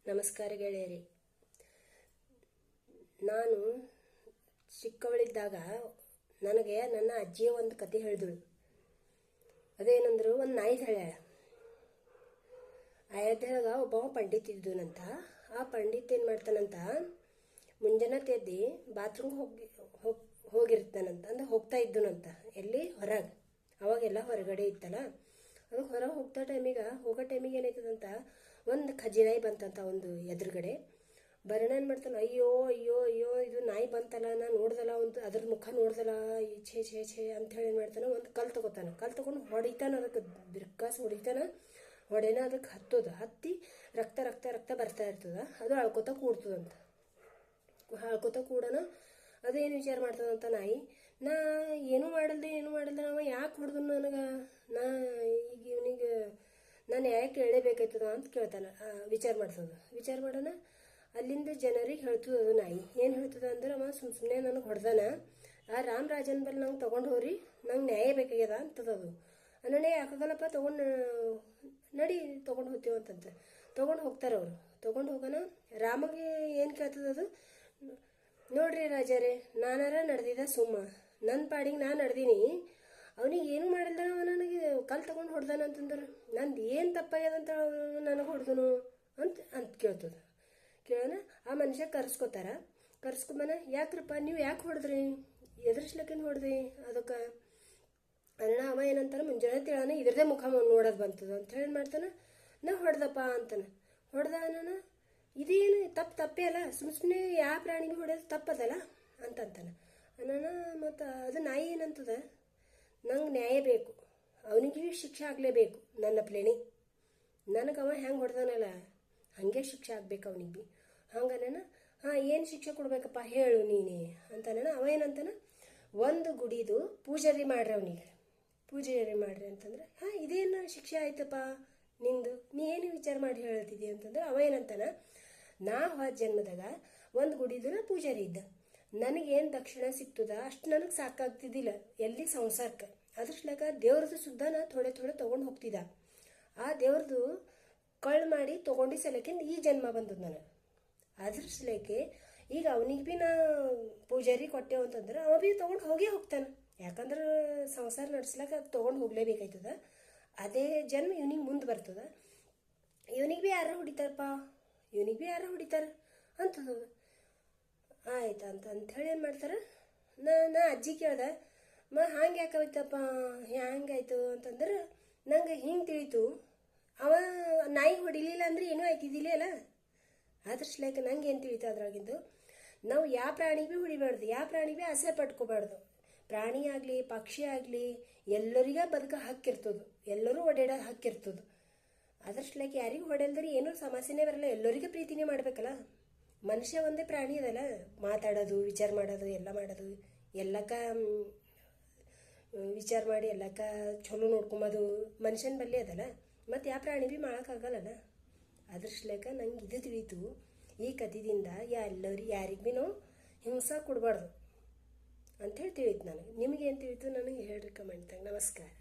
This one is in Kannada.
ನಮಸ್ಕಾರ ಗೆಳೆಯರಿ. ನಾನು ಚಿಕ್ಕವಳಿದ್ದಾಗ ನನಗೆ ನನ್ನ ಅಜ್ಜಿಯ ಒಂದು ಕತೆ ಹೇಳಿದಳು. ಅದೇನಂದ್ರು, ಒಂದು ನಾಯಿ ಹೇಳ್ಯಾಳ. ಅಯೋಧ್ಯೆಯಾಗ ಒಬ್ಬ ಪಂಡಿತ್ ಇದ್ದನಂತ. ಆ ಪಂಡಿತ್ ಏನು ಮಾಡ್ತಾನಂತ, ಮುಂಜಾನೆ ಎದ್ದು ಬಾತ್ರೂಮ್ ಹೋಗಿರ್ತಾನಂತ. ಅಂದ್ರೆ ಹೋಗ್ತಾ ಇದ್ದನಂತ. ಎಲ್ಲಿ? ಹೊರಗೆ. ಅವಾಗೆಲ್ಲ ಹೊರಗಡೆ ಇತ್ತಲ್ಲ. ಅದಕ್ಕೆ ಹೊರಗೆ ಹೋಗೋ ಟೈಮಿಗೆ ಏನಾಯ್ತದಂತ, ಒಂದು ಖಜಿನಾಯಿ ಬಂತಂತ ಒಂದು ಎದುರುಗಡೆ. ಬರೋಣ ಏನು ಮಾಡ್ತಾನೆ, ಅಯ್ಯೋ ಅಯ್ಯೋ ಅಯ್ಯೋ ಇದು ನಾಯಿ ಬಂತಲ್ಲ, ನಾನು ನೋಡ್ದಲ್ಲ, ಒಂದು ಅದ್ರ ಮುಖ ನೋಡ್ದಲ್ಲ, ಛೇ ಛೇ ಛೇ ಅಂಥೇಳಿ ಏನು ಮಾಡ್ತಾನೆ, ಒಂದು ಕಲ್ಲು ತೊಗೊಂಡು ಹೊಡಿತಾನೆ. ಅದಕ್ಕೆ ಬಿರ್ಕಾಸ್ ಹೊಡಿತಾನೆ. ಹೊಡೆನ ಅದಕ್ಕೆ ಹತ್ತಿ ರಕ್ತ ರಕ್ತ ರಕ್ತ ಬರ್ತಾ ಇರ್ತದ. ಅದು ಅಳ್ಕೊತ ಕೂಡ್ತದಂತ. ಅಳ್ಕೊತ ಕೂಡೋಣ ಅದೇನು ವಿಚಾರ ಮಾಡ್ತದಂತ ನಾಯಿ, ನಾ ಏನೂ ಮಾಡಲ್ದೆ ಅವ ಯಾಕೆ ಹೊಡೆದು ನನಗೆ, ನಾ ಈಗ ಇವನಿಗೆ ನಾನು ಯಾಕೆ ಕೇಳಲೇಬೇಕಾಯ್ತದ ಅಂತ ಕೇಳ್ತಾನೆ. ವಿಚಾರ ಮಾಡೋಣ. ಅಲ್ಲಿಂದ ಜನರಿಗೆ ಹೇಳ್ತದ ಅದು ನಾಯಿ. ಏನು ಹೇಳ್ತದ ಅಂದ್ರೆ, ಅವ ಸುಮ್ಮನೆ ನನಗೆ ಹೊಡೆದಾನ, ಆ ರಾಮರಾಜನ ಬಲ್ಲಿ ನಾವು ತೊಗೊಂಡು ಹೋಗ್ರಿ, ನಂಗೆ ನ್ಯಾಯ ಬೇಕಾಗ್ಯದ ಅಂತದದು. ಅನ್ನೇ ಯಾಕಾಗಲ್ಲಪ್ಪ, ನಡಿ ತೊಗೊಂಡು ಹೋಗ್ತೀವಿ ಅಂತಂತ ತೊಗೊಂಡು ಹೋಗ್ತಾರೆ ಅವರು. ತೊಗೊಂಡು ಹೋಗೋಣ ರಾಮಗೆ ಏನು ಕೇಳ್ತದದು, ನೋಡ್ರಿ ರಾಜರೇ, ನಾನಾರ ನಡೆದಿದ್ದ ನನ್ನ ಪಾಡಿಗೆ ನಾನು ನಡೆದೀನಿ, ಅವನಿಗೆ ಏನು ಮಾಡಿಲ್ಲ, ಅವ ನನಗೆ ಕಲ್ಲು ತೊಗೊಂಡು ಹೊಡೆದಾನ ಅಂತಂದ್ರೆ ನಂದು ಏನು ತಪ್ಪಾಗ್ಯದಂತ ನನಗೆ ಹೊಡೆದನು ಅಂತ ಕೇಳೋಣ. ಆ ಮನುಷ್ಯ ಕರ್ಸ್ಕೊಂಬನ, ಯಾಕ್ರಪ್ಪ ನೀವು ಯಾಕೆ ಹೊಡೆದ್ರಿ, ಎದುರಿಸ್ಲಕ್ಕೇನು ಹೊಡೆದ್ರಿ ಅದಕ್ಕೆ ಅಣ್ಣ. ಅವ ಏನಂತಾನೆ, ಮುಂಜಾನೆ ತಿಳಾನ ಇದ್ರದೇ ಮುಖ ನೋಡೋದು ಬಂತದ ಅಂತ ಹೇಳಿ ಮಾಡ್ತಾನೆ. ನಾ ಹೊಡೆದಪ್ಪ ಅಂತಾನೆ. ಹೊಡೆದ ಅಣ್ಣ, ಇದೇನು ತಪ್ಪೇ ಅಲ್ಲ, ಸುಮ್ಮನೆ ಯಾವ ಪ್ರಾಣಿಗೆ ಹೊಡೆಯೋದು ತಪ್ಪದಲ್ಲ ಅಂತಂತಾನೆ. ಅಣ್ಣ ಮತ್ತು ಅದು ನಾಯಿ ಏನಂತದ, ನಂಗೆ ನ್ಯಾಯ ಬೇಕು, ಅವನಿಗೆ ಶಿಕ್ಷೆ ಆಗಲೇಬೇಕು, ನನ್ನ ಪ್ಲೇಣಿ ನನಗೆ ಅವ ಹೆಂಗೆ ಹೊಡೆದಾನಲ್ಲ ಹಾಗೆ ಶಿಕ್ಷೆ ಆಗ್ಬೇಕು ಅವನಿಗೆ ಭೀ. ಹಂಗನ ಏನು ಶಿಕ್ಷೆ ಕೊಡ್ಬೇಕಪ್ಪ ಹೇಳು ನೀನೇ ಅಂತಾನ. ಅವ ಏನಂತಾನ, ಒಂದು ಗುಡಿದು ಪೂಜಾರಿ ಮಾಡ್ರಿ ಅಂತಂದ್ರೆ, ಇದೇನು ಶಿಕ್ಷೆ ಆಯ್ತಪ್ಪ ನಿಂದು, ನೀ ಏನು ವಿಚಾರ ಮಾಡಿ ಹೇಳ್ತಿದ್ದಿ ಅಂತಂದ್ರೆ, ಅವ ಏನಂತಾನ, ನಾ ಹೋದ ಜನ್ಮದಾಗ ಒಂದು ಗುಡಿದು ಪೂಜಾರಿ ಇದ್ದ, ನನಗೇನು ದಕ್ಷಿಣ ಸಿಗ್ತದ ಅಷ್ಟು ನನಗೆ ಸಾಕಾಗ್ತಿದ್ದಿಲ್ಲ ಎಲ್ಲಿ ಸಂಸಾರಕ್ಕೆ. ಅದ್ರಸ್ಲಾಗ ದೇವ್ರದ್ದು ಸುದ್ದ ನಾ ಥೋಡೆ ತೊಗೊಂಡು ಹೋಗ್ತಿದ್ದ. ಆ ದೇವ್ರದ್ದು ಕಳ್ಳು ಮಾಡಿ ತೊಗೊಂಡು ಸಲಕಿಂದ ಈ ಜನ್ಮ ಬಂದದ್ದು ನನಗೆ. ಅದ್ರಸ್ಲೇಕೆ ಈಗ ಅವನಿಗೆ ಭೀ ನಾ ಪೂಜಾರಿ ಕೊಟ್ಟೆವು ಅಂತಂದ್ರೆ ಅವ ಭೀ ತೊಗೊಂಡು ಹೋಗ್ತಾನೆ. ಯಾಕಂದ್ರೆ ಸಂಸಾರ ನಡೆಸ್ಲಾಕ ತೊಗೊಂಡು ಹೋಗ್ಲೇಬೇಕಾಯ್ತದ. ಅದೇ ಜನ್ಮ ಇವನಿಗೆ ಮುಂದೆ ಬರ್ತದ. ಇವನಿಗೆ ಭೀ ಯಾರು ಹೊಡಿತಾರೆ ಅಂತದ. ಆಯ್ತು ಅಂಥೇಳಿ ಏನು ಮಾಡ್ತಾರೆ, ನಾ ಅಜ್ಜಿ ಕೇಳ್ದೆ, ಹಂಗೆ ಯಾಕಾಯ್ತಪ್ಪ, ಹ್ಯಾಂಗಾಯ್ತು ಅಂತಂದ್ರೆ, ನಂಗೆ ಹಿಂಗೆ ತಿಳಿತು, ಅವ ನಾಯಿ ಹೊಡಿಲಿಲ್ಲ ಅಂದ್ರೆ ಏನೂ ಆಯ್ತಿದ್ದಿಲ್ಲ ಅಲ್ಲ. ಅದ್ರಸ್ಲಾಕ ನಂಗೆ ಏನು ತಿಳಿತು ಅದ್ರಾಗಿಂದು, ನಾವು ಯಾವ ಪ್ರಾಣಿ ಭೀ ಹೊಡಿಬಾರ್ದು, ಯಾವ ಪ್ರಾಣಿ ಭೀ ಆಸೆ ಪಟ್ಕೋಬಾರ್ದು. ಪ್ರಾಣಿ ಆಗಲಿ ಪಕ್ಷಿ ಆಗಲಿ ಎಲ್ಲರಿಗ ಬದುಕ ಹಕ್ಕಿರ್ತದೆ, ಎಲ್ಲರೂ ಓಡಾಡೋ ಹಕ್ಕಿರ್ತದೆ. ಅದ್ರಸ್ಲಾಕ ಯಾರಿಗೂ ಹೊಡೆಲ್ದ್ರೆ ಏನೂ ಸಮಸ್ಯೆನೇ ಬರಲ್ಲ, ಎಲ್ಲರಿಗೂ ಪ್ರೀತಿನೇ ಮಾಡ್ಬೇಕಲ್ಲ. ಮನುಷ್ಯ ಒಂದೇ ಪ್ರಾಣಿ ಅದಲ್ಲ, ಮಾತಾಡೋದು, ವಿಚಾರ ಮಾಡೋದು, ಎಲ್ಲ ಮಾಡೋದು, ಎಲ್ಲಕ್ಕ ವಿಚಾರ ಮಾಡಿ ಎಲ್ಲಕ್ಕ ಚಲೋ ನೋಡ್ಕೊಂಬೋದು ಮನುಷ್ಯನ ಬಲ್ಲಿ ಅದಲ್ಲ. ಮತ್ತು ಯಾವ ಪ್ರಾಣಿ ಭೀ ಮಾಡೋಕ್ಕಾಗಲ್ಲಲ್ಲ. ಅದ್ರಸ್ಲೇಕ ನಂಗೆ ಇದು ತಿಳಿತು ಈ ಕಥೆದಿಂದ, ಯಾರಿಗೆ ಭೀ ನಾವು ಹಿಂಸೆ ಕೊಡಬಾರ್ದು ಅಂಥೇಳಿ ತಿಳಿತು ನನಗೆ. ನಿಮಗೇನು ತಿಳಿತು ನನಗೆ ಹೇಳ್ರಿ ಕಮೆಂಟ್ದಾಗ. ನಮಸ್ಕಾರ.